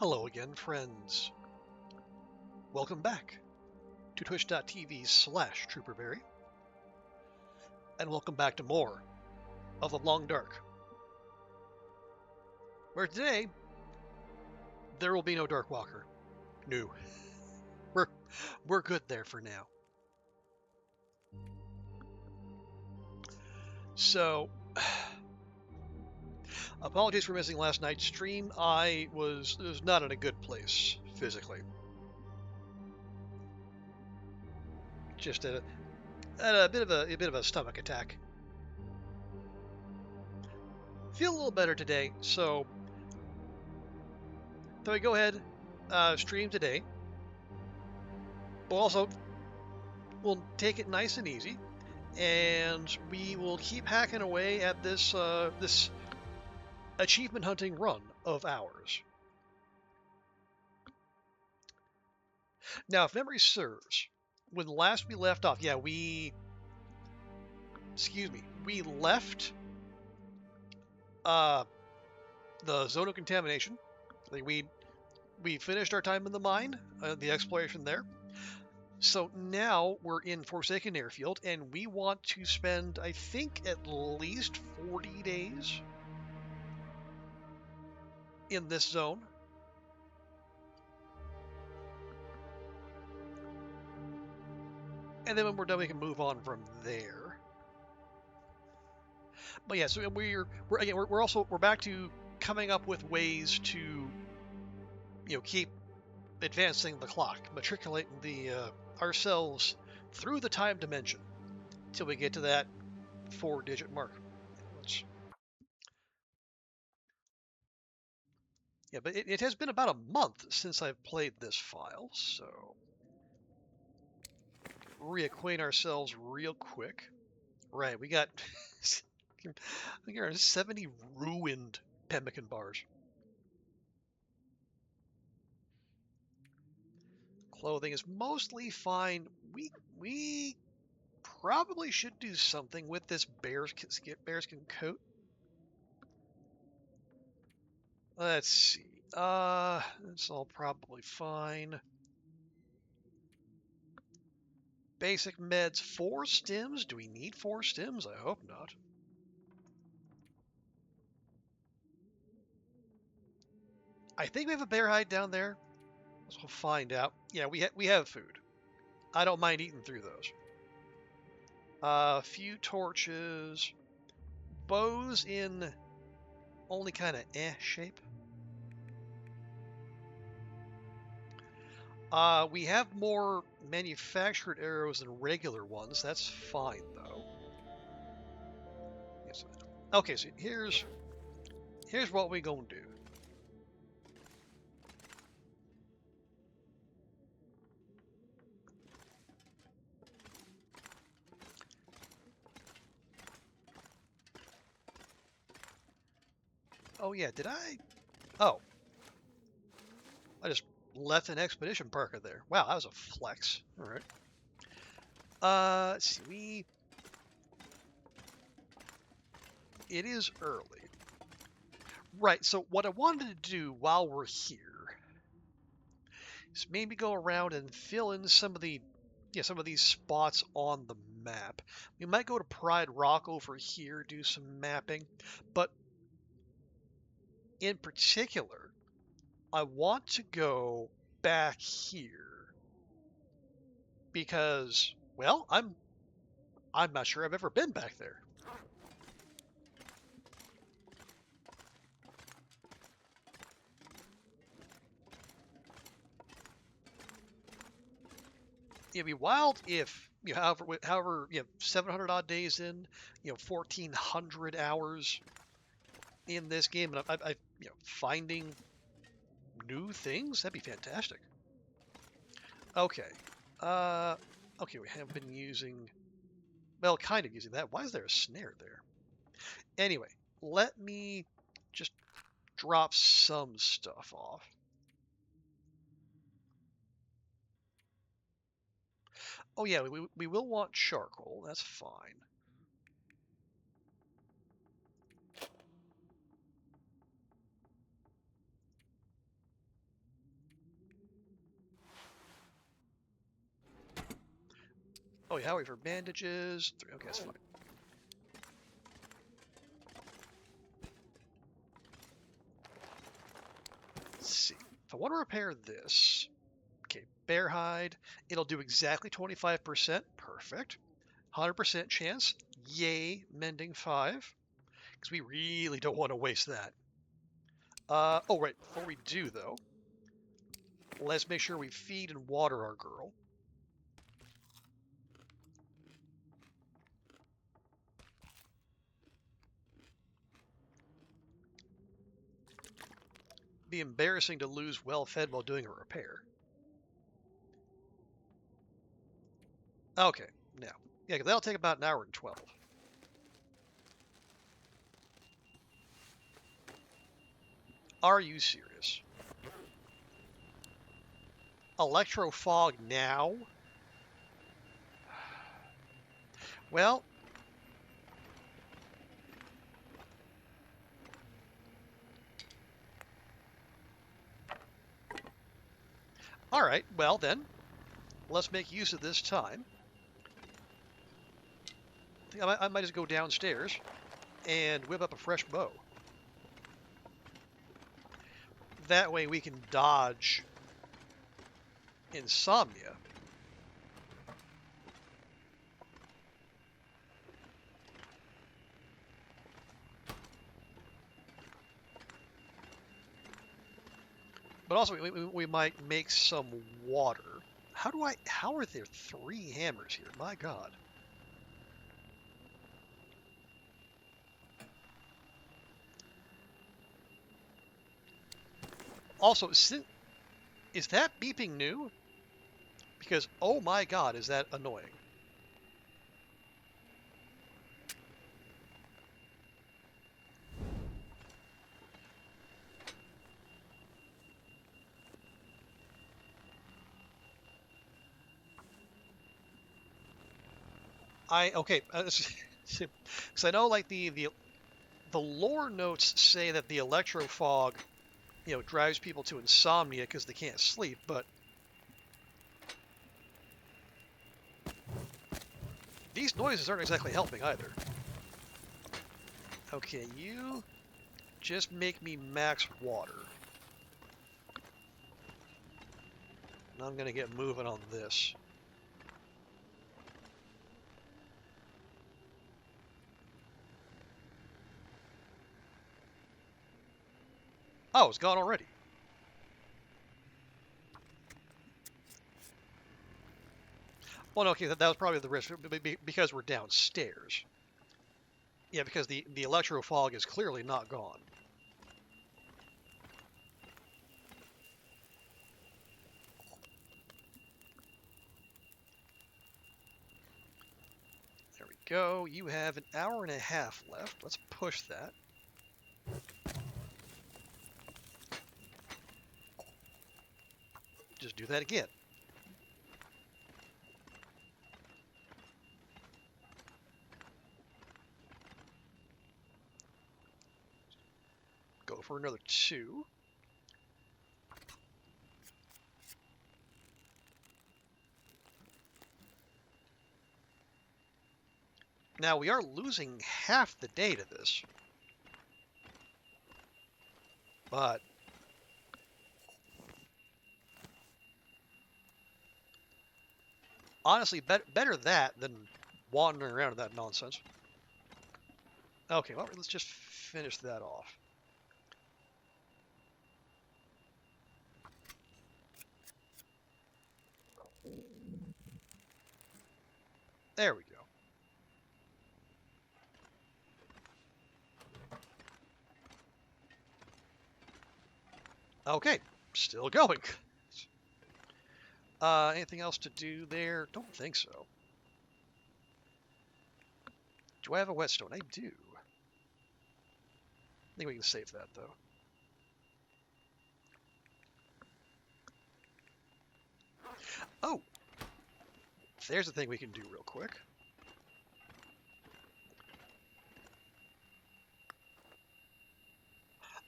Hello again, friends. Welcome back to twitch.tv/Trooperberry, and welcome back to more of The Long Dark, where today there will be no Dark Walker. No, we're good there for now. So, apologies for missing last night's stream. I was not in a good place physically. Just had a bit of a stomach attack. Feel a little better today, so we go ahead, stream today. We'll take it nice and easy, and we will keep hacking away at this this achievement hunting run of ours. Now, if memory serves, when last we left off, we left the zone of contamination. Like we finished our time in the mine, the exploration there. So now we're in Forsaken Airfield, and we want to spend, I think, at least 40 days in this zone. And then when we're done, we can move on from there. But yeah, so we're back to coming up with ways to, keep advancing the clock, matriculating ourselves through the time dimension till we get to that 4-digit mark. Yeah, but it has been about a month since I've played this file, so reacquaint ourselves real quick. Right, we got 70 ruined pemmican bars. Clothing is mostly fine. We probably should do something with this bearskin coat. Let's see. It's all probably fine. Basic meds, 4 stims. Do we need 4 stims? I hope not. I think we have a bear hide down there. We'll find out. Yeah, we have food. I don't mind eating through those. A few torches. Bows in only kind of shape. We have more manufactured arrows than regular ones. That's fine, though. Yes. Okay, so here's what we gonna do. Oh yeah, did I? Oh, I just left an expedition parka there. Wow, that was a flex. All right. Let's see. It is early. Right, so what I wanted to do while we're here is maybe go around and fill in some of these spots on the map. We might go to Pride Rock over here, do some mapping, but in particular, I want to go back here because, well, I'm not sure I've ever been back there. It'd be wild if, however 700 odd days in, 1,400 hours in this game, and I finding new things. That'd be fantastic. Okay. Okay, we have been using, well, kind of using that. Why is there a snare there? Anyway, let me just drop some stuff off. Oh yeah, we will want charcoal. That's fine. Oh, yeah, wait for bandages. 3. Okay, that's fine. Let's see. If I want to repair this, okay, bear hide. It'll do exactly 25%. Perfect. 100% chance. Yay, mending 5. Because we really don't want to waste that. Oh, right. Before we do, though, let's make sure we feed and water our girl. Be embarrassing to lose well-fed while doing a repair. Okay, now. Yeah, that'll take about an hour and 12. Are you serious? Electro fog now? Well, all right. Well, then, let's make use of this time. I might just go downstairs and whip up a fresh bow. That way we can dodge insomnia. But also, we might make some water. How are there 3 hammers here? My God. Also, is that beeping new? Because, oh my God, is that annoying. Okay, because I know like the lore notes say that the electro fog, drives people to insomnia because they can't sleep, but these noises aren't exactly helping either. Okay, you just make me max water. And I'm gonna get moving on this. Oh, it's gone already. Well, no, okay, that was probably the risk because we're downstairs. Yeah, because the electro fog is clearly not gone. There we go. You have an hour and a half left. Let's push that. Just do that again. Go for another 2. Now, we are losing half the day to this. But honestly, better that than wandering around in that nonsense. Okay, well, let's just finish that off. There we go. Okay, still going. Anything else to do there? Don't think so. Do I have a whetstone? I do. I think we can save that, though. Oh! There's a thing we can do real quick.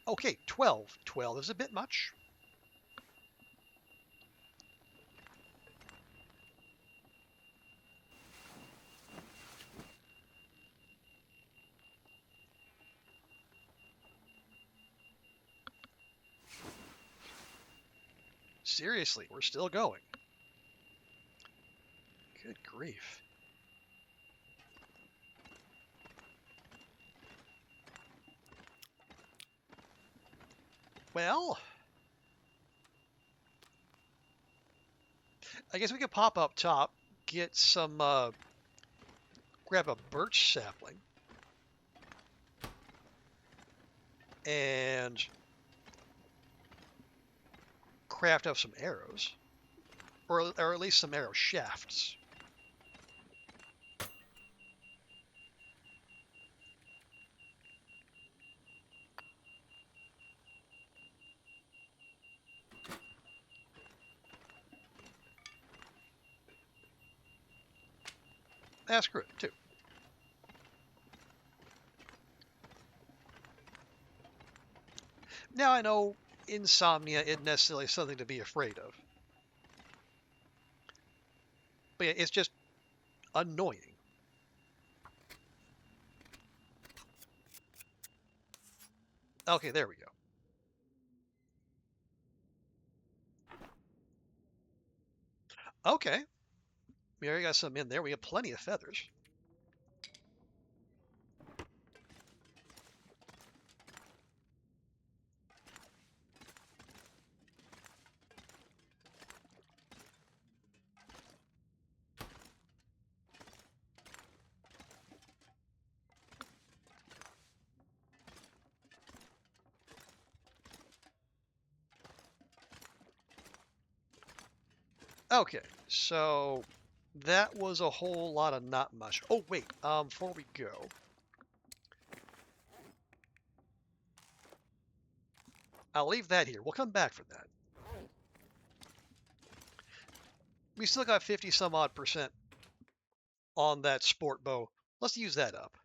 Okay, 12. 12 is a bit much. seriously, we're still going. Good grief. Well, I guess we could pop up top, get some, grab a birch sapling, and craft up some arrows, or at least some arrow shafts. Screw it, too. Now I know insomnia isn't necessarily something to be afraid of. But yeah, it's just annoying. Okay, there we go. Okay. We already got some in there. We have plenty of feathers. Okay, so that was a whole lot of not much. Oh, wait, before we go, I'll leave that here. We'll come back for that. We still got 50 some odd % on that sport bow. Let's use that up.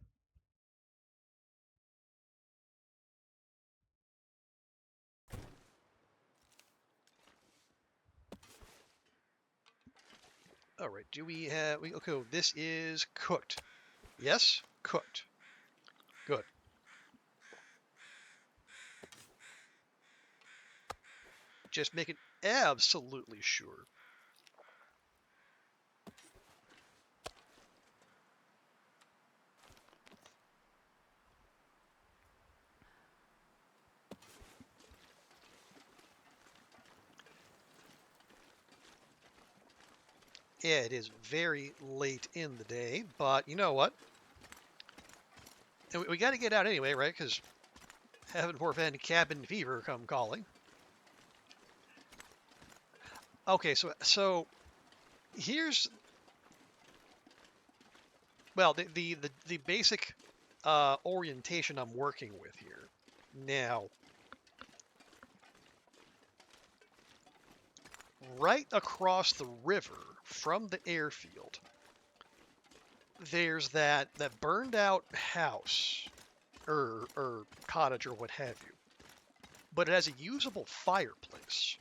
All right, do we have, okay, this is cooked. Yes, cooked. Good. Just making absolutely sure. Yeah, it is very late in the day, but you know what? We got to get out anyway, right? Because heaven forfend cabin fever come calling. Okay, so here's, well, the basic orientation I'm working with here. Now, right across the river from the airfield, there's that burned out house or cottage or what have you, but it has a usable fireplace.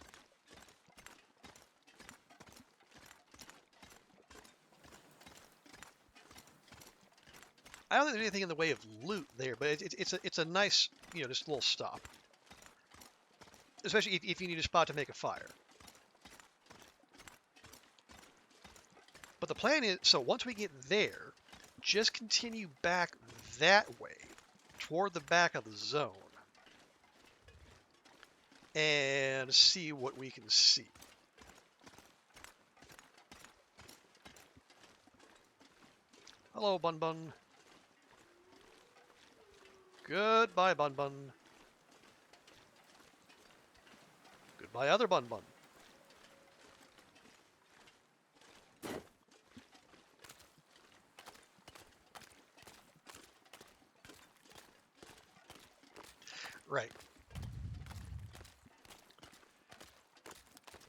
I don't think there's anything in the way of loot there, but it's a nice, just a little stop, especially if you need a spot to make a fire. But the plan is, so once we get there, just continue back that way toward the back of the zone and see what we can see. Hello, Bun Bun. Goodbye, Bun Bun. Goodbye, other Bun Bun. Right.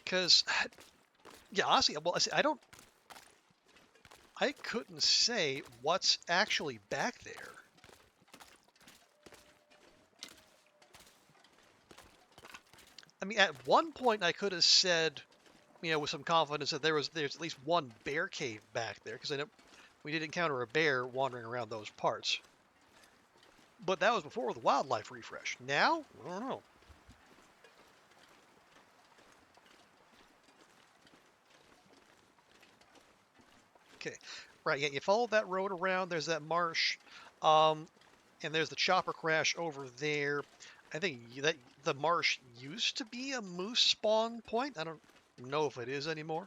Because, yeah, honestly, well, I couldn't say what's actually back there. I mean, at one point I could have said, with some confidence that there's at least one bear cave back there, because I know we did encounter a bear wandering around those parts. But that was before the wildlife refresh. Now, I don't know. Okay. Right, yeah, you follow that road around, there's that marsh, and there's the chopper crash over there. I think that the marsh used to be a moose spawn point. I don't know if it is anymore.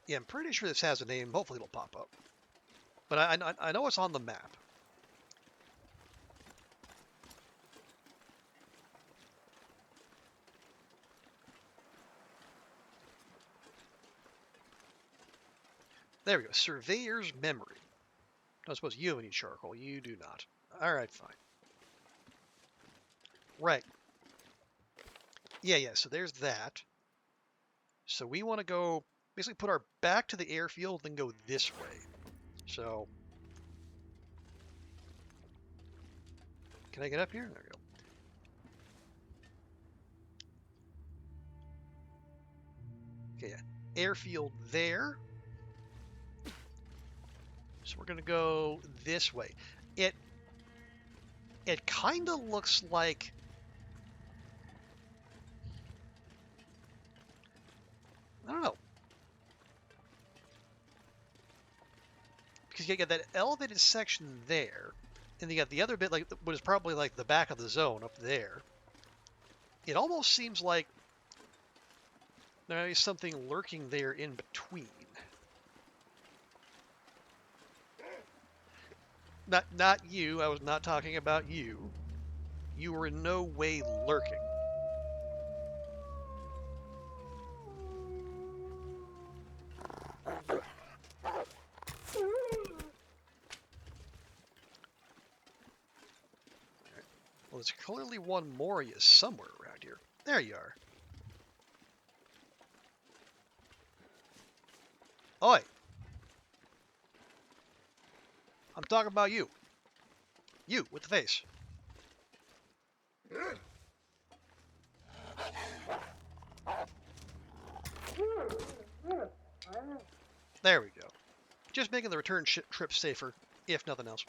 Yeah, I'm pretty sure this has a name. Hopefully it'll pop up. But I know it's on the map. There we go. Surveyor's Memory. I suppose you need charcoal. You do not. All right, fine. Right. Yeah. So there's that. So we want to go, basically put our back to the airfield, then go this way. So, can I get up here? There we go. Okay, yeah. Airfield there. So we're gonna go this way. It kind of looks like, I don't know, because you got that elevated section there, and you got the other bit, like what is probably like the back of the zone up there. It almost seems like there is something lurking there in between. Not you. I was not talking about you. You were in no way lurking. Well, there's clearly one more of you somewhere around here. There you are. Oi! I'm talking about you. You, with the face. There we go. Just making the return trip safer, if nothing else.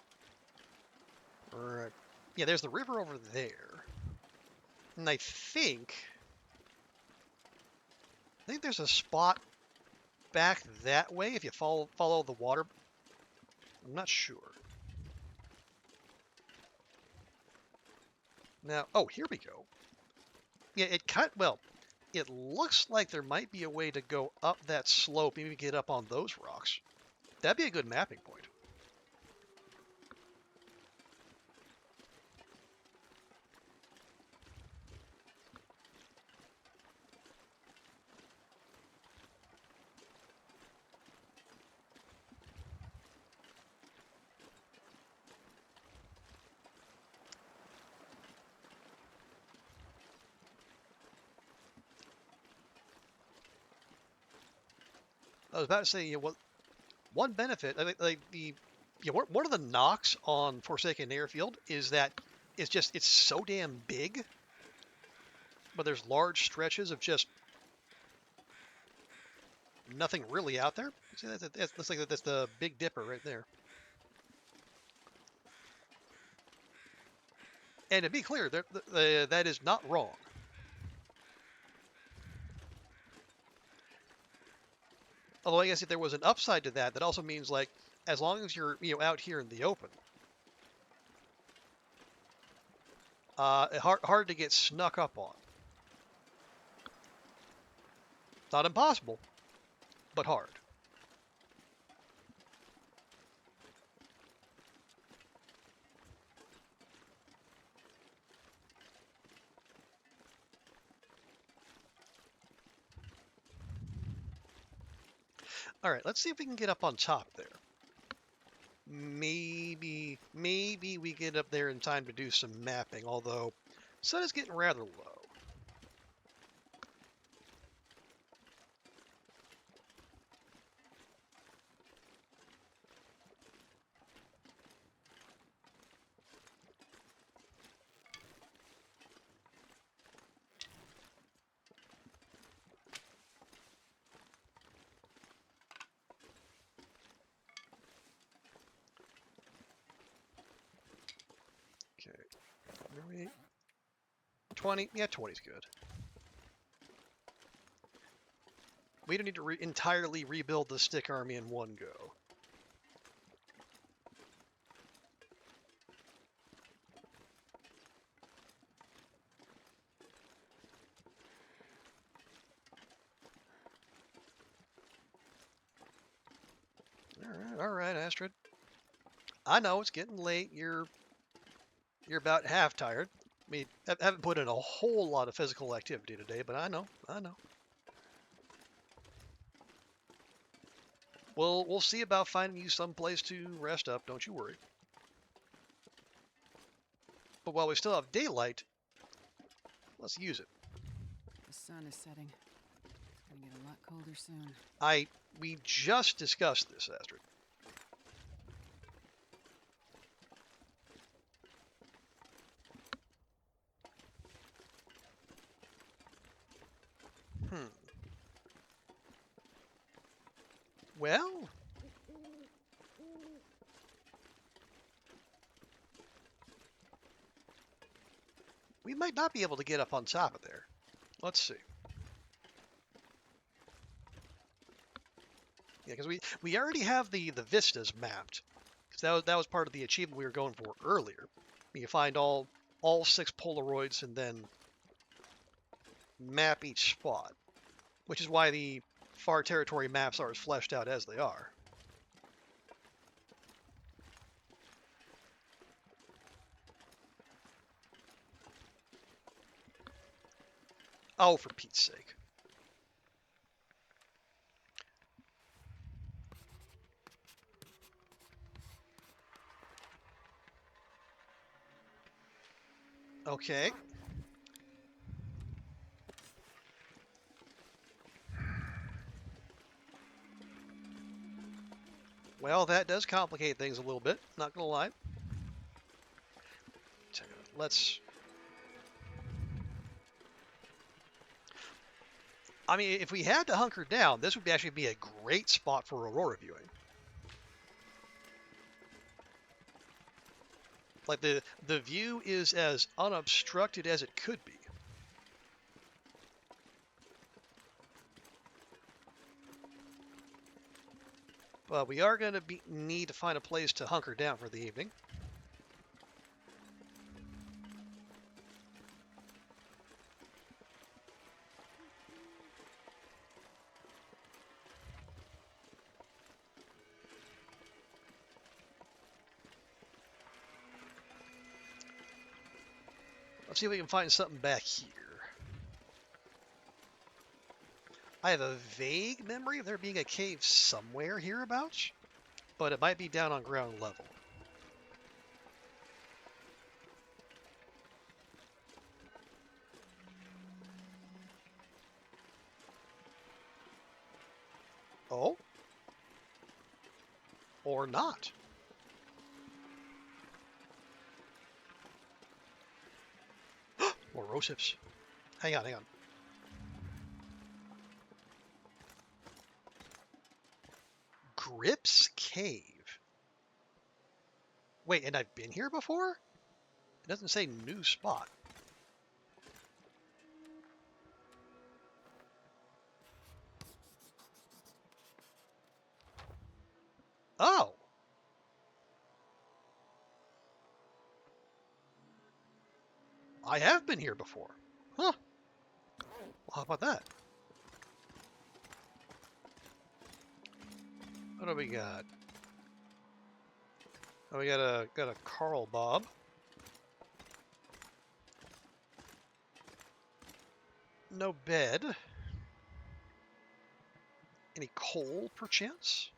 Right. Yeah, there's the river over there. And I think there's a spot back that way if you follow the water. I'm not sure. Now, oh, here we go. Yeah, it looks like there might be a way to go up that slope, maybe get up on those rocks. That'd be a good mapping point. I was about to say, one benefit, I think, like one of the knocks on Forsaken Airfield is that it's so damn big, but there's large stretches of just nothing really out there. See, that's the Big Dipper right there. And to be clear, that is not wrong. Although I guess if there was an upside to that, that also means like as long as you're out here in the open, hard to get snuck up on. Not impossible, but hard. All right, let's see if we can get up on top there. Maybe we get up there in time to do some mapping, although sun is getting rather low. 20? Yeah, 20's good. We don't need to entirely rebuild the stick army in one go. All right, Astrid. I know it's getting late. You're about half tired. I mean, haven't put in a whole lot of physical activity today, but I know. We'll see about finding you some place to rest up. Don't you worry. But while we still have daylight, let's use it. The sun is setting. It's gonna get a lot colder soon. We just discussed this, Astrid. Well, we might not be able to get up on top of there. Let's see. Yeah, because we already have the vistas mapped. Because that was part of the achievement we were going for earlier. You find all 6 Polaroids and then map each spot, which is why the far territory maps are as fleshed out as they are. Oh, for Pete's sake. Okay. Well, that does complicate things a little bit, not gonna lie. Let's... I mean, if we had to hunker down, this would actually be a great spot for aurora viewing. Like, the view is as unobstructed as it could be. But we are going to need to find a place to hunker down for the evening. Let's see if we can find something back here. I have a vague memory of there being a cave somewhere hereabouts, but it might be down on ground level. Oh? Or not. More rosips. Hang on. Grips Cave. Wait, and I've been here before? It doesn't say new spot. Oh! I have been here before. Huh. Well, how about that? What do we got? Oh, we got a Carl Bob. No bed. Any coal, perchance?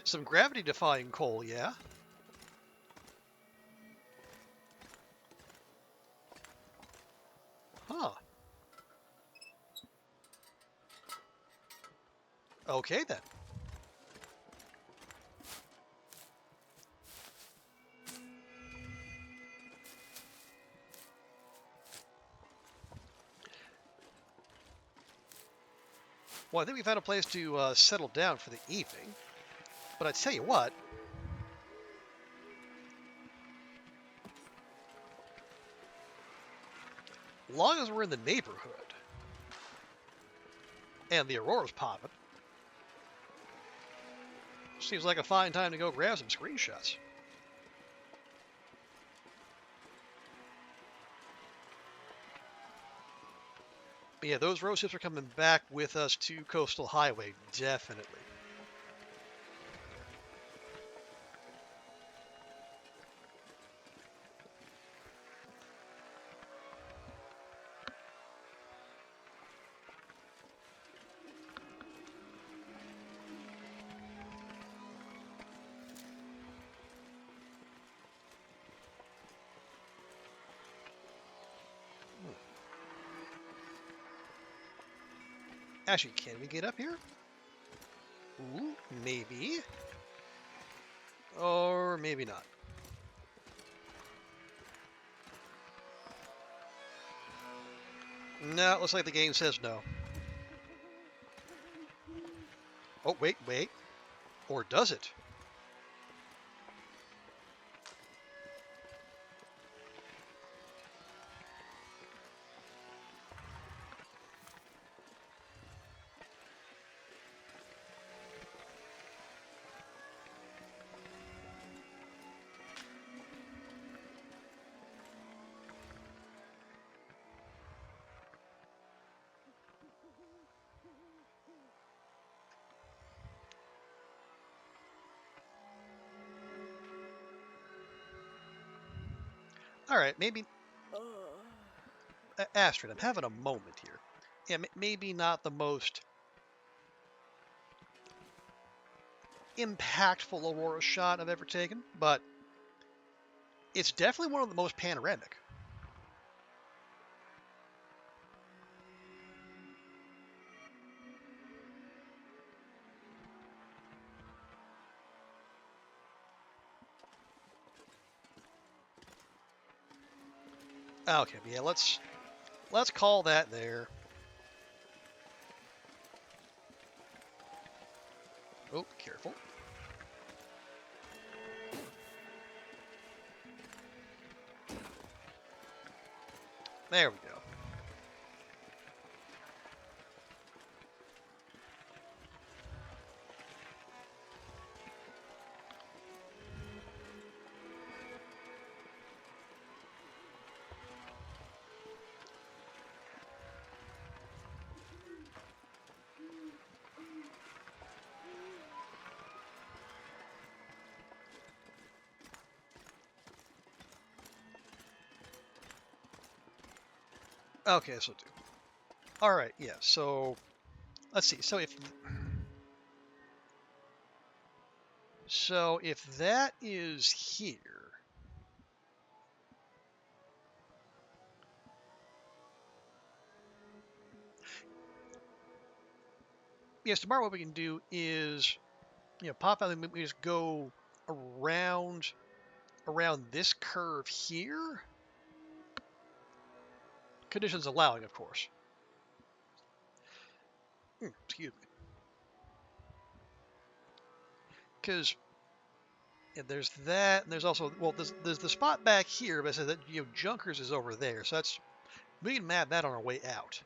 Some gravity-defying coal, yeah? Huh. Okay, then. Well, I think we found a place to settle down for the evening. But I tell you what, long as we're in the neighborhood and the aurora's popping, seems like a fine time to go grab some screenshots. But yeah, those road ships are coming back with us to Coastal Highway, definitely. Actually, can we get up here? Ooh, maybe. Or maybe not. No, it looks like the game says no. Oh, wait. Or does it? Alright, maybe... Astrid, I'm having a moment here. Yeah, maybe not the most impactful Aurora shot I've ever taken, but it's definitely one of the most panoramic. Okay, yeah, let's call that there. Oh, careful. There we go. Okay, this will do. Alright, yeah, so... Let's see, so if that is here... Yes, tomorrow what we can do is, pop out and we just go around this curve here. Conditions allowing, of course. Excuse me. Because there's that, and there's also, well, there's the spot back here, but it says that, Junkers is over there, so that's, we can map that on our way out.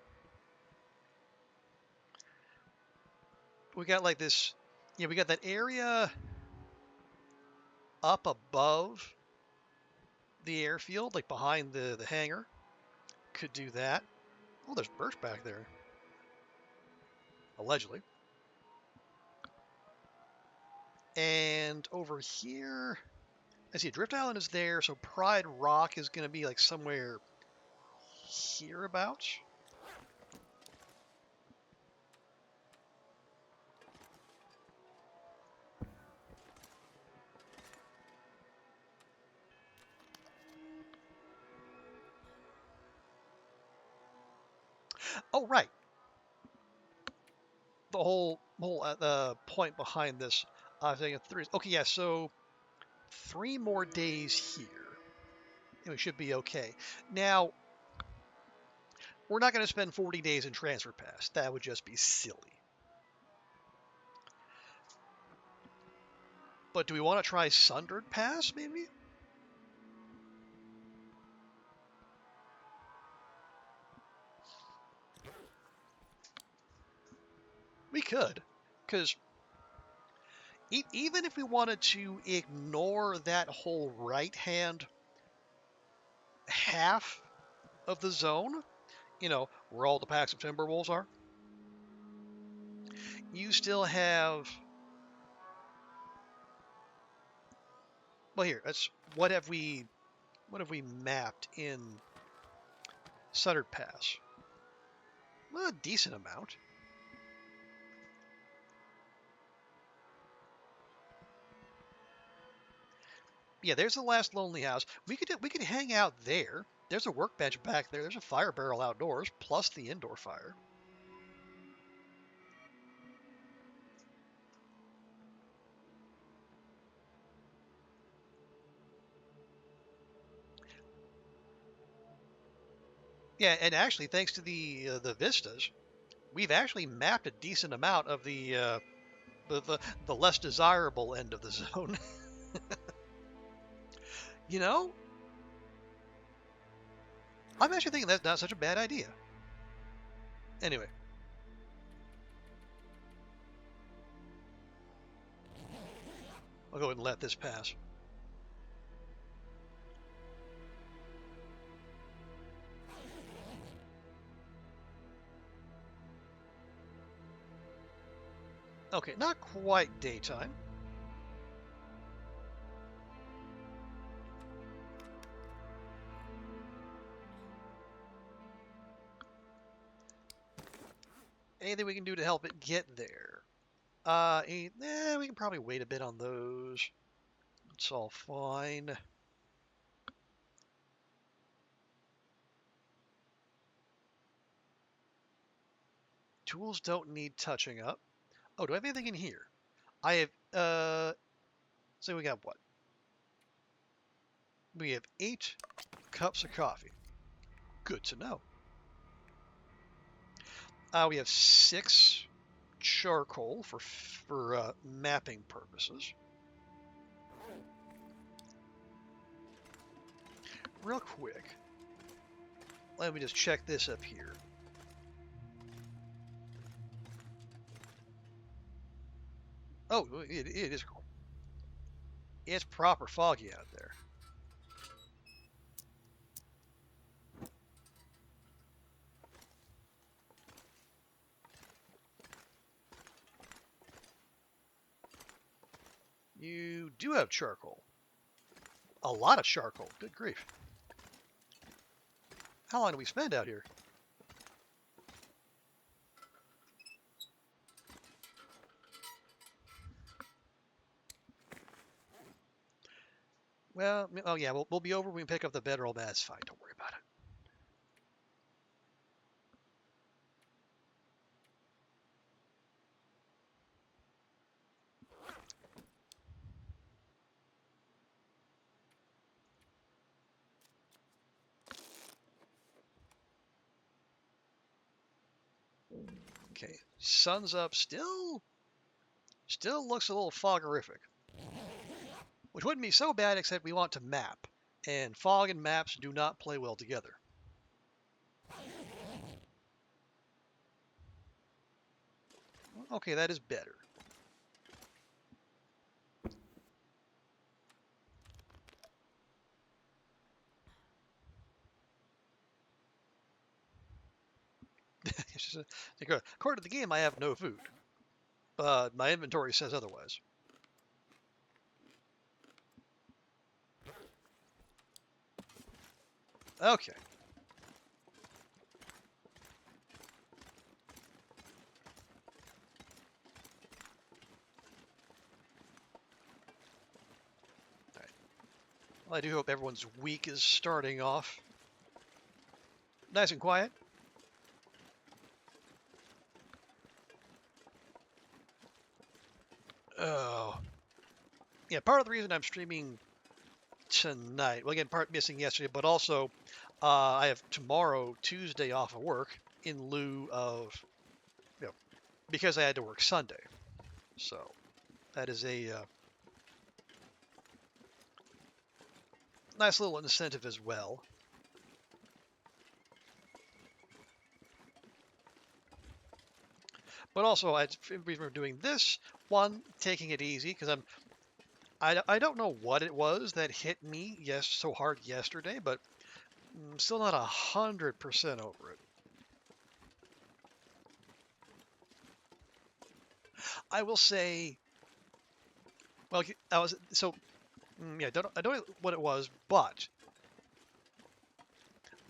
We got like this, we got that area up above the airfield, like behind the hangar. Could do that. Oh, there's Birch back there. Allegedly. And over here, I see Drift Island is there, so Pride Rock is going to be like somewhere hereabouts. Oh, right. The whole point behind this thing of three. Okay, yeah. So 3 more days here, and we should be okay. Now, we're not going to spend 40 days in Transfer Pass. That would just be silly. But do we want to try Sundered Pass, maybe? We could, because even if we wanted to ignore that whole right-hand half of the zone, where all the packs of Timberwolves are, you still have... Well, here, what have we mapped in Sundered Pass? Well, a decent amount. Yeah, there's the last lonely house. We could hang out there. There's a workbench back there. There's a fire barrel outdoors, plus the indoor fire. Yeah, and actually, thanks to the vistas, we've actually mapped a decent amount of the less desirable end of the zone. You know, I'm actually thinking that's not such a bad idea. Anyway. I'll go ahead and let this pass. Okay, not quite daytime. Anything we can do to help it get there? We can probably wait a bit on those. It's all fine. Tools don't need touching up. Oh, do I have anything in here? I have, so we got what? We have 8 cups of coffee. Good to know. We have 6 charcoal for mapping purposes. Real quick, let me just check this up here. Oh, it is. It's proper foggy out there. You do have charcoal. A lot of charcoal. Good grief. How long do we spend out here? Well, oh yeah, we'll be over when we pick up the bedroll. That's fine. Don't worry about it. Okay, sun's up. Still looks a little foggerific. Which wouldn't be so bad except we want to map. And fog and maps do not play well together. Okay, that is better. According to the game, I have no food. But my inventory says otherwise. Okay. Alright. Well, I do hope everyone's week is starting off nice and quiet. Oh. Yeah, part of the reason I'm streaming tonight, well, again, part missing yesterday, but also I have tomorrow, Tuesday, off of work in lieu of, because I had to work Sunday. So that is a nice little incentive as well. But also, we're doing this one, taking it easy because I don't know what it was that hit me so hard yesterday, but I'm still not 100% over it. I will say, well, I was so yeah. I don't know what it was, but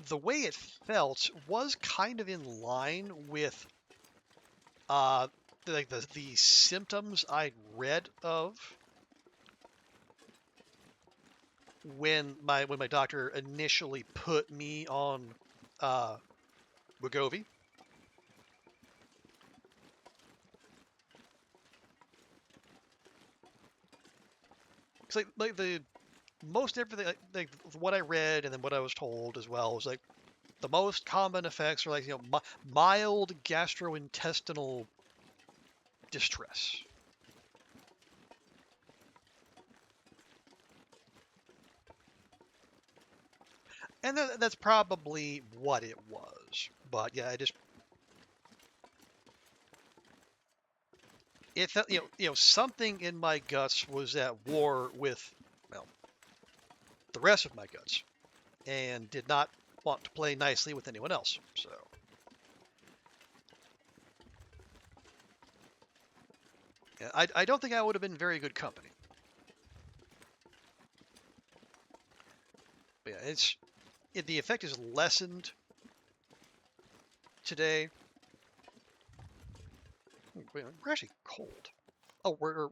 the way it felt was kind of in line with like the symptoms I'd read of when my doctor initially put me on Wegovy. It's like the most everything like what I read and then what I was told as well was like the most common effects are like mild gastrointestinal distress. And that's probably what it was. But yeah, it felt something in my guts was at war with well the rest of my guts and did not want to play nicely with anyone else. So yeah, I don't think I would have been very good company. But yeah, the effect is lessened today. We're actually cold. Oh, we're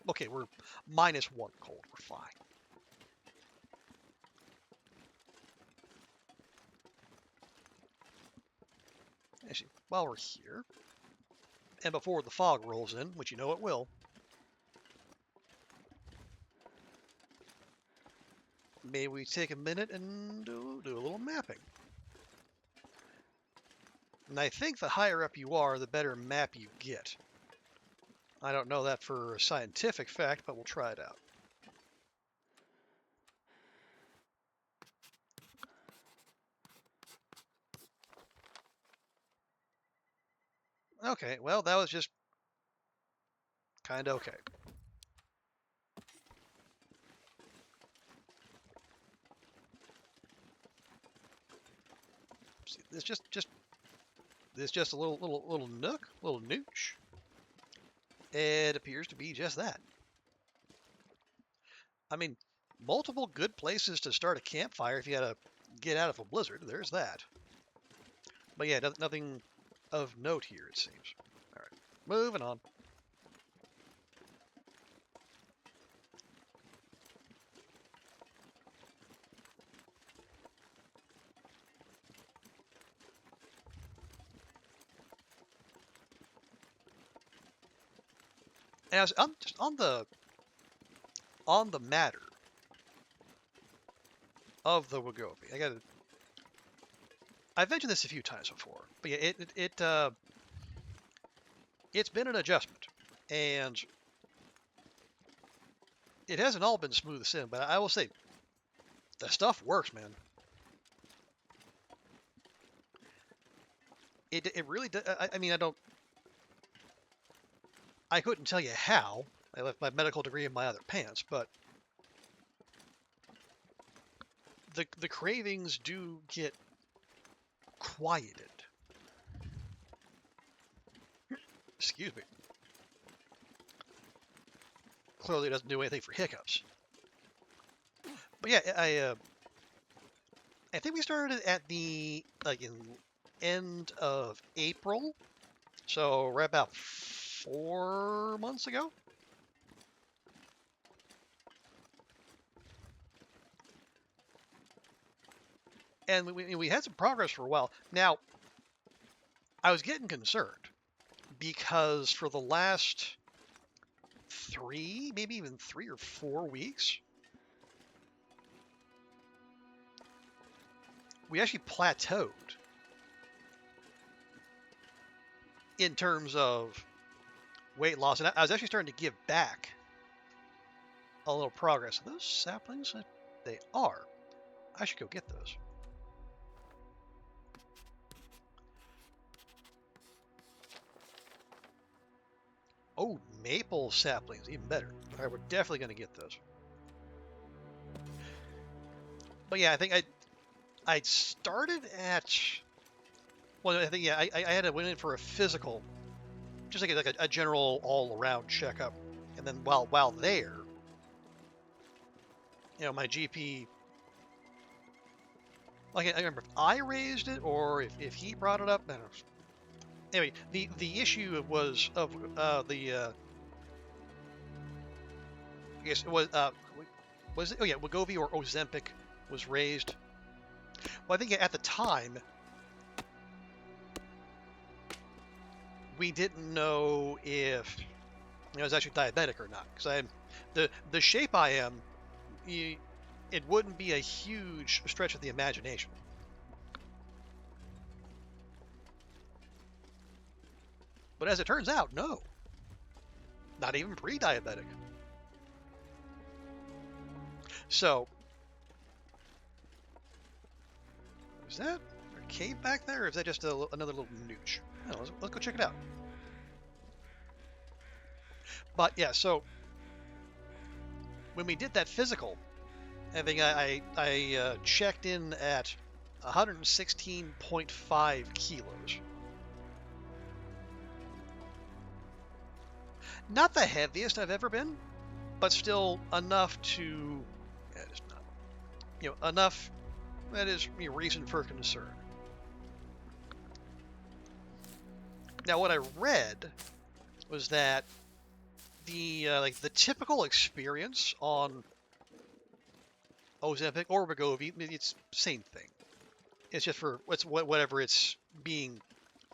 okay. We're -1 cold. We're fine. Actually, while we're here, and before the fog rolls in, which you know it will, maybe we take a minute and do a little mapping. And I think the higher up you are, the better map you get. I don't know that for a scientific fact, but we'll try it out. Okay, well, that was just kind of okay. See, this just a little nook, little nooch. It appears to be just that. I mean, multiple good places to start a campfire if you gotta get out of a blizzard. There's that. But yeah, nothing of note here, it seems. All right, moving on. As I'm just on the matter of the Wegovy, I've mentioned this a few times before, but yeah, it's been an adjustment, and it hasn't all been smooth sailing. But I will say, the stuff works, man. It really does. I mean, I couldn't tell you how. I left my medical degree in my other pants, but the cravings do get quieted. Excuse me. Clearly doesn't do anything for hiccups. But yeah, I think we started at the in end of April, so right about 4 months ago. And we had some progress for a while. Now, I was getting concerned because for the last maybe even 3 or 4 weeks, we actually plateaued in terms of weight loss. And I was actually starting to give back a little progress. Are those saplings? They are. I should go get those. Oh, maple saplings, even better. All right, we're definitely going to get those. But yeah, I think I started at. Well, I think yeah, I had to went in for a physical, just like a general all around checkup, and then while there, my GP. Like I remember if I raised it or if he brought it up. I don't know. Anyway, the issue was of I guess it was it? Oh yeah, Wegovy or Ozempic was raised. Well, I think at the time we didn't know if I was actually diabetic or not because the shape I am, it wouldn't be a huge stretch of the imagination. But as it turns out, no, not even pre-diabetic. So, is that a cave back there, or is that just another little nooch? Oh, let's go check it out. But yeah, so when we did that physical, I think I checked in at 116.5 kilos. Not the heaviest I've ever been, but still enough to, yeah, it's not, enough that is reason for concern. Now, what I read was that the typical experience on Ozempic or Wegovy, it's same thing. It's just for whatever it's being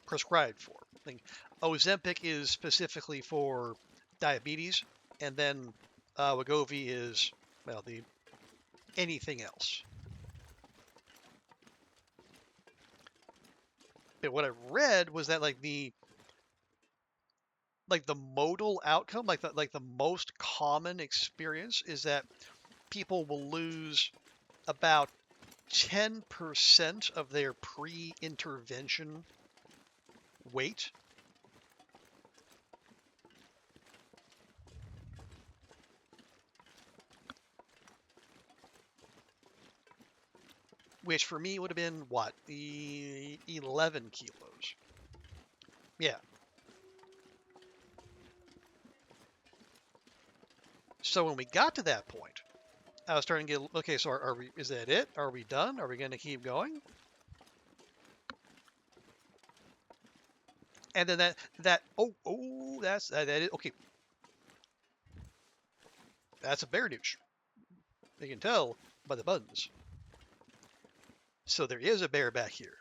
prescribed for. Like Ozempic is specifically for diabetes, and then Wegovy is the anything else. But what I read was that the modal outcome, like the most common experience is that people will lose about 10% of their pre-intervention weight. Which for me would have been what? 11 kilos. Yeah. So when we got to that point, I was starting to get, okay, so are we, is that it? Are we done? Are we going to keep going? And then that that is, okay. That's a bear douche. You can tell by the buttons. So there is a bear back here.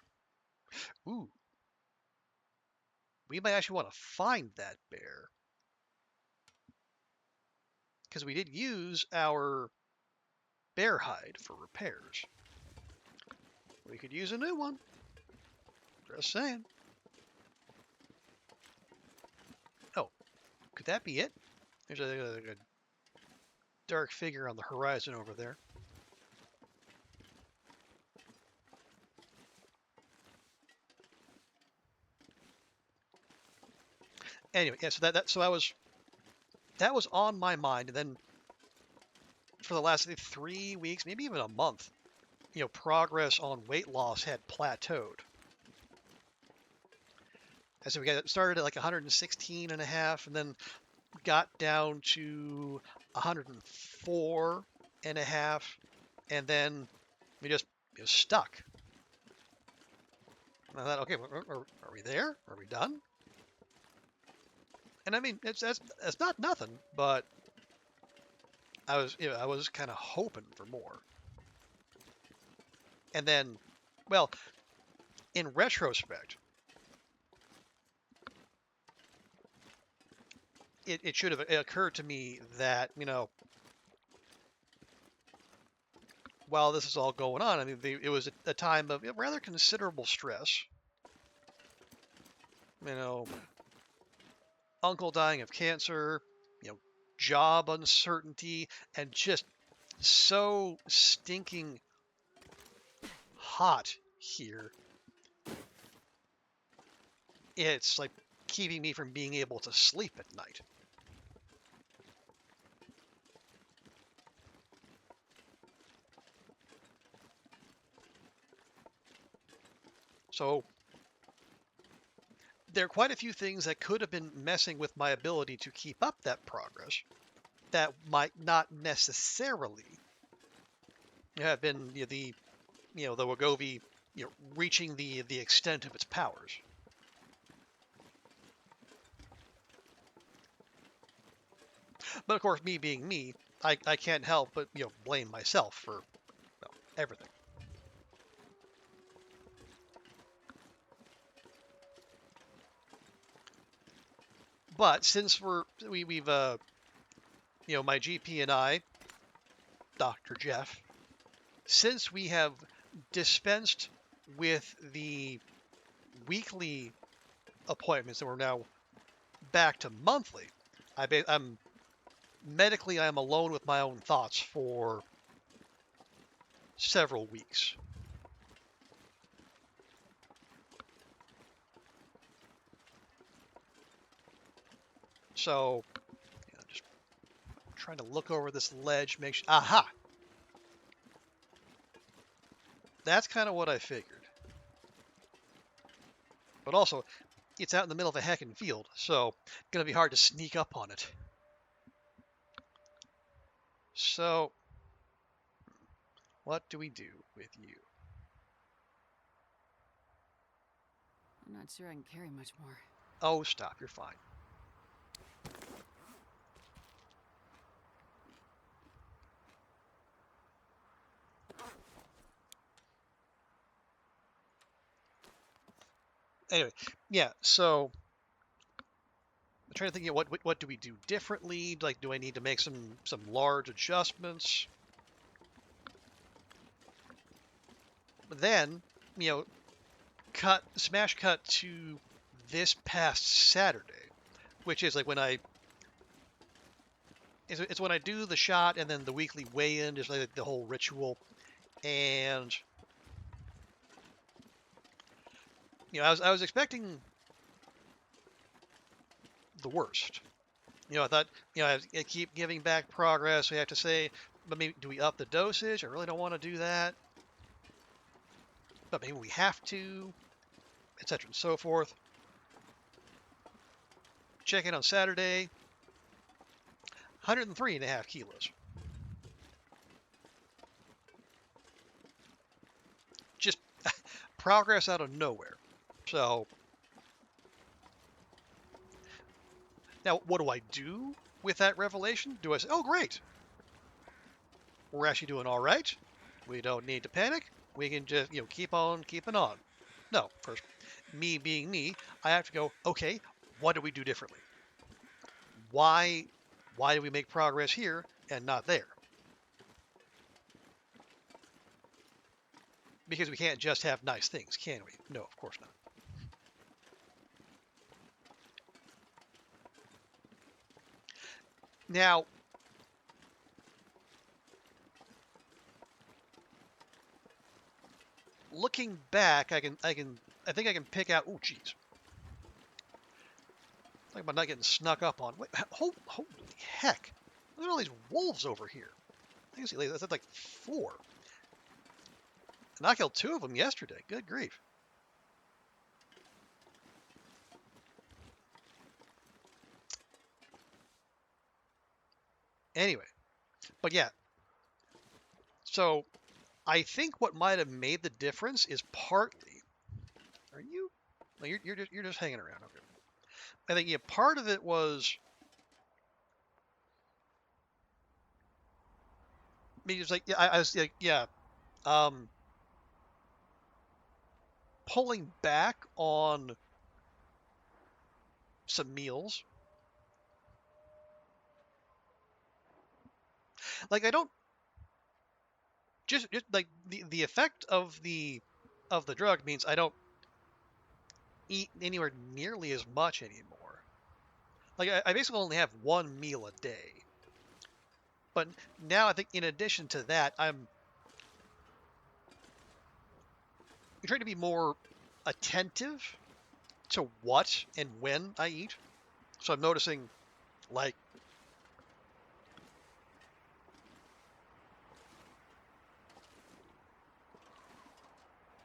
Ooh. We might actually want to find that bear. Because we did use our bear hide for repairs. We could use a new one. Just saying. Oh, could that be it? There's a dark figure on the horizon over there. Anyway, yeah, so that was on my mind, and then for the last 3 weeks, maybe even a month, progress on weight loss had plateaued. And so we got started at like 116 and a half, and then got down to 104 and a half, and then we just stuck. And I thought, okay, are we there? Are we done? And I mean, it's not nothing, but I was kind of hoping for more. And then, well, in retrospect, it should have occurred to me that, while this is all going on, I mean, it was a time of rather considerable stress. Uncle dying of cancer, job uncertainty, and just so stinking hot here. It's like keeping me from being able to sleep at night. So there are quite a few things that could have been messing with my ability to keep up that progress that might not necessarily have been the Wagovi reaching the extent of its powers. But of course, me being me, I can't help but blame myself for everything. But since we've my GP and I, Dr. Jeff, since we have dispensed with the weekly appointments and we're now back to monthly, I'm medically I'm alone with my own thoughts for several weeks. So, just trying to look over this ledge, make sure. Aha! That's kind of what I figured. But also, it's out in the middle of a heckin' field, so it's gonna be hard to sneak up on it. So, what do we do with you? I'm not sure I can carry much more. Oh, stop, you're fine. Anyway, yeah, so I'm trying to think of what do we do differently? Like, do I need to make some large adjustments? But then, smash cut to this past Saturday, which is like when it's when I do the shot and then the weekly weigh-in is like the whole ritual. And I was expecting the worst. I thought, I keep giving back progress. We have to say, but maybe do we up the dosage? I really don't want to do that, but maybe we have to, etc. and so forth. Check in on Saturday, 103.5 kilos. Just progress out of nowhere. So now, what do I do with that revelation? Do I say, oh, great, we're actually doing all right. We don't need to panic. We can just, keep on keeping on. No, first, me being me, I have to go, okay, what do we do differently? Why do we make progress here and not there? Because we can't just have nice things, can we? No, of course not. Now, looking back, I think I can pick out. Oh, jeez. Talking about not getting snuck up on. Wait, holy heck! Look at all these wolves over here. I can see that's like 4. And I killed 2 of them yesterday. Good grief. Anyway, but yeah. So I think what might have made the difference is partly. Are you? No, you're just hanging around. Okay. I think part of it was maybe it's like I was like pulling back on some meals. Like I don't just like the effect of the drug means I don't eat anywhere nearly as much anymore. Like I basically only have 1 meal a day. But now I think in addition to that, I'm trying to be more attentive to what and when I eat. So I'm noticing, like,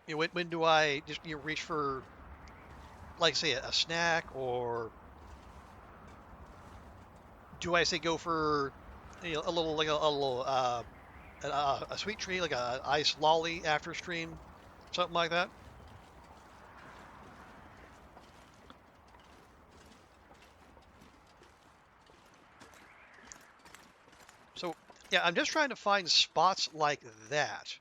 when do I just reach for, like, say, a snack, or do I say go for a little, like a little a sweet treat, like a ice lolly after stream, something like that. So yeah, I'm just trying to find spots like that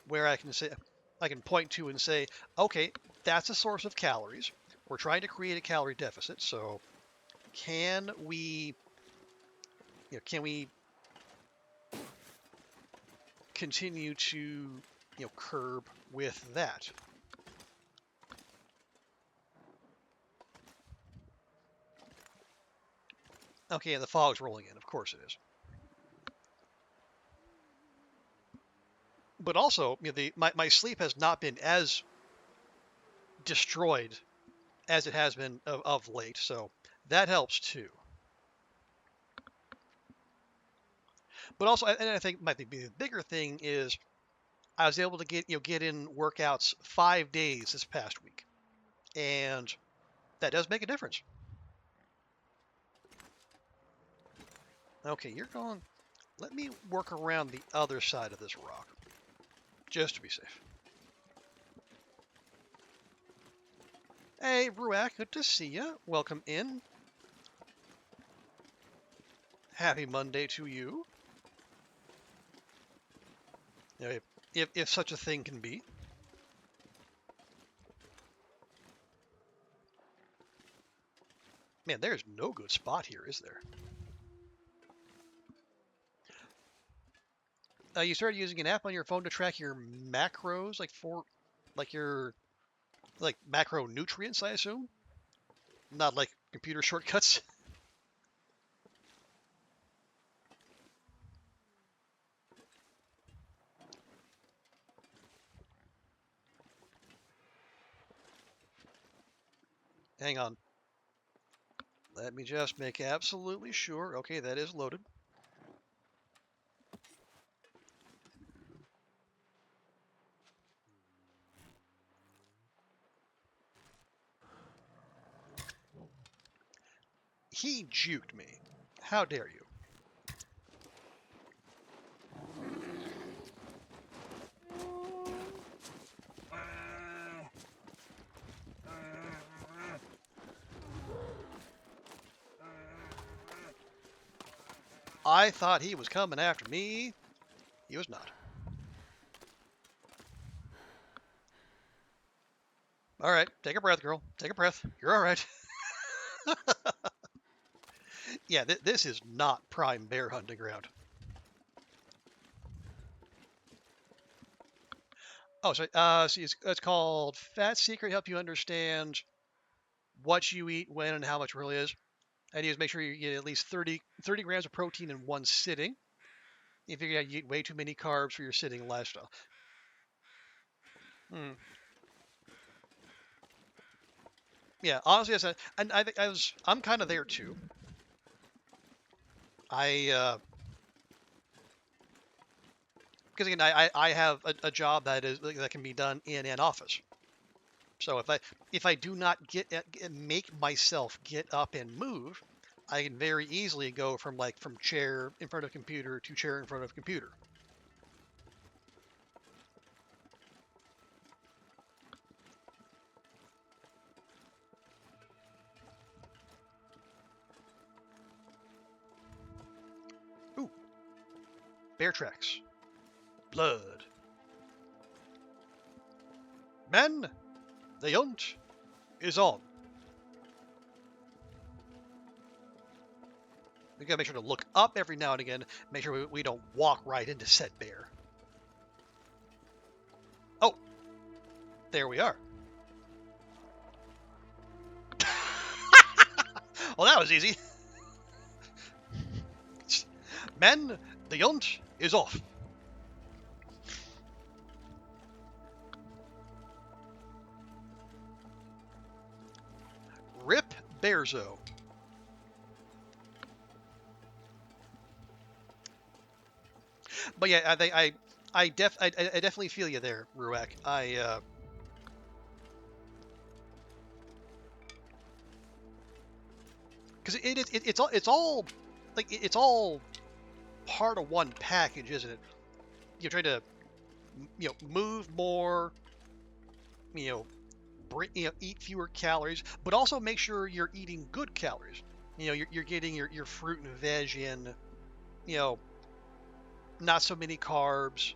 where I can point to and say, okay, that's a source of calories. We're trying to create a calorie deficit, so can we, can we continue to, curb with that? Okay, and the fog's rolling in. Of course it is. But also, my sleep has not been as destroyed as it has been of late, so that helps too. But also, and I think the bigger thing is I was able to get in workouts 5 days this past week, and that does make a difference. Okay, you're going. Let me work around the other side of this rock, just to be safe. Hey, Ruak, good to see you. Welcome in. Happy Monday to you. If such a thing can be. Man, there's no good spot here, is there? You started using an app on your phone to track your macros, like your macronutrients, I assume, not like computer shortcuts. Hang on. Let me just make absolutely sure. Okay, that is loaded. He juked me. How dare you? I thought he was coming after me. He was not. All right, take a breath, girl. Take a breath. You're all right. Yeah, this is not prime bear hunting ground. Oh, sorry. See, it's called Fat Secret. Help you understand what you eat, when, and how much really is. Idea is make sure you get at least 30 grams of protein in one sitting. You figure out you eat way too many carbs for your sitting lifestyle. Hmm. Yeah, honestly, and I think I'm kind of there too. Because again, I have a job that can be done in an office. So if I do not make myself get up and move, I can very easily go from chair in front of computer to chair in front of computer. Ooh, bear tracks, blood. Men, the hunt is on. We gotta make sure to look up every now and again, make sure we don't walk right into said bear. Oh, there we are. Well, that was easy. Men, The hunt is off. Rip Bearzo. But yeah, I definitely feel you there, Ruak. Because it's all like it's all part of one package, isn't it? You're trying to move more, eat fewer calories, but also make sure you're eating good calories. You're getting your fruit and veg in, not so many carbs,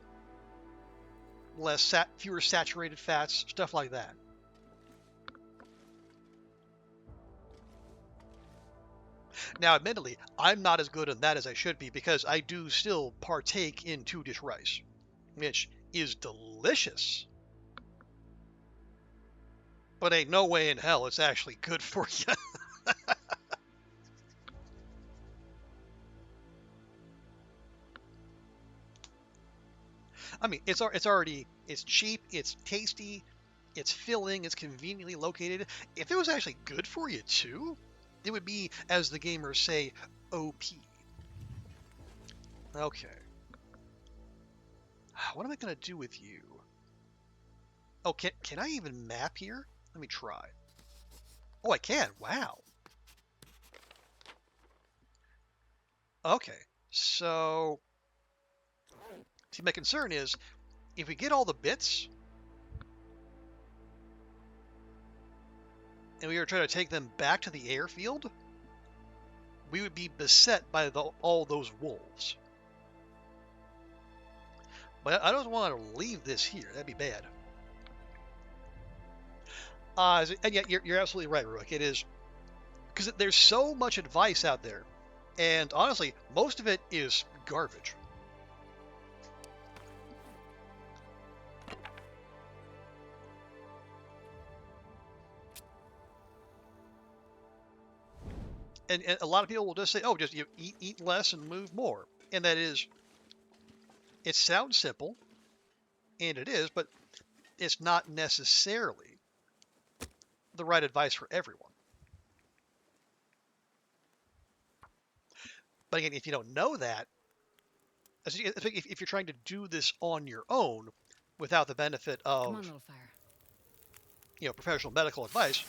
fewer saturated fats, stuff like that. Now, admittedly, I'm not as good at that as I should be because I do still partake in 2-dish rice, which is delicious. But ain't no way in hell it's actually good for you. I mean, it's cheap, it's tasty, it's filling, it's conveniently located. If it was actually good for you too, it would be, as the gamers say, OP. Okay. What am I gonna do with you? Oh, can I even map here? Let me try. Oh, I can. Wow. Okay. So, see, my concern is if we get all the bits and we were trying to take them back to the airfield, we would be beset by all those wolves. But I don't want to leave this here. That'd be bad. And yeah, you're absolutely right, Ruik. It is because there's so much advice out there, and honestly, most of it is garbage. And a lot of people will just say, "Oh, just eat less and move more," and it sounds simple, and it is, but it's not necessarily the right advice for everyone. But again, if you don't know that, if you're trying to do this on your own without the benefit Come on, of little fire. professional medical advice,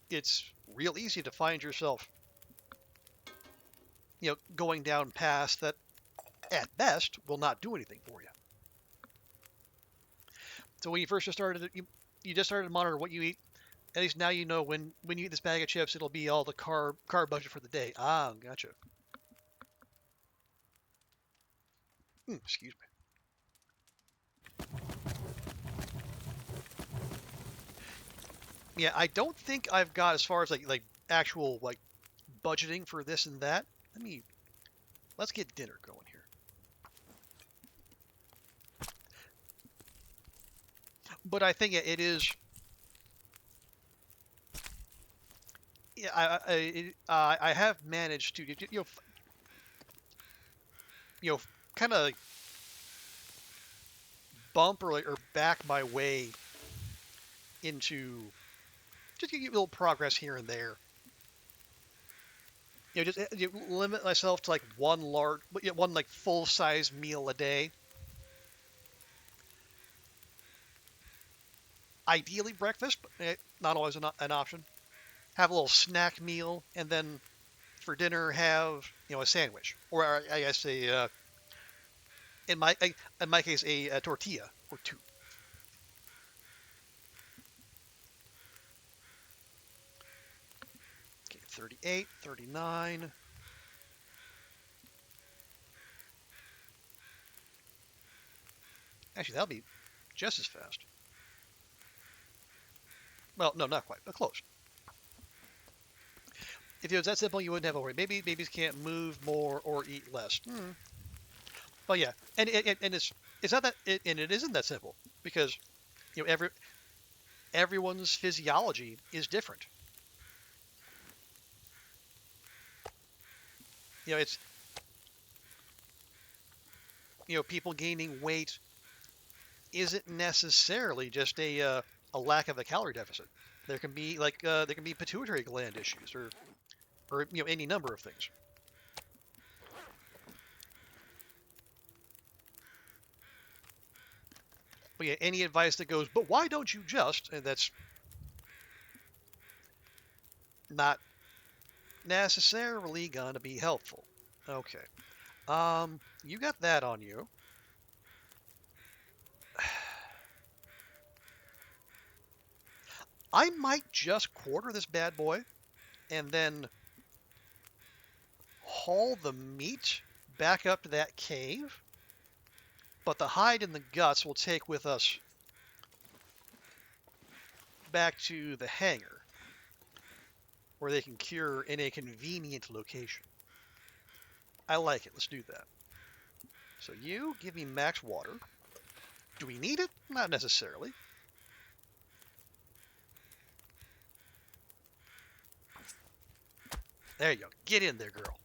it's real easy to find yourself going down paths that at best will not do anything for you. So when you first just started, you just started to monitor what you eat. At least now you know when you eat this bag of chips, it'll be all the carb budget for the day. Ah, gotcha. Excuse me. Yeah, I don't think I've got as far as like actual like budgeting for this and that. Let's get dinner going here. But I think it is. Yeah, I have managed to kind of bump or back my way into just get a little progress here and there. Just limit myself to like one like full size meal a day. Ideally breakfast, but not always an option. Have a little snack meal, and then for dinner have a sandwich, or I guess in my case a tortilla or two. Okay, 38, 39. Actually, that'll be just as fast. Well, no, not quite, but close. If it was that simple, you wouldn't have a worry. Maybe babies can't move more or eat less. But yeah, and it's not that, and it isn't that simple because everyone's physiology is different. It's people gaining weight isn't necessarily just a lack of a calorie deficit. There can be there can be pituitary gland issues or any number of things. But yeah, any advice that goes, but why don't you just? And that's not necessarily gonna be helpful. Okay. You got that on you. I might just quarter this bad boy and then haul the meat back up to that cave, but the hide and the guts we'll take with us back to the hangar, where they can cure in a convenient location. I like it. Let's do that. So you give me max water. Do we need it? Not necessarily. There you go. Get in there, girl.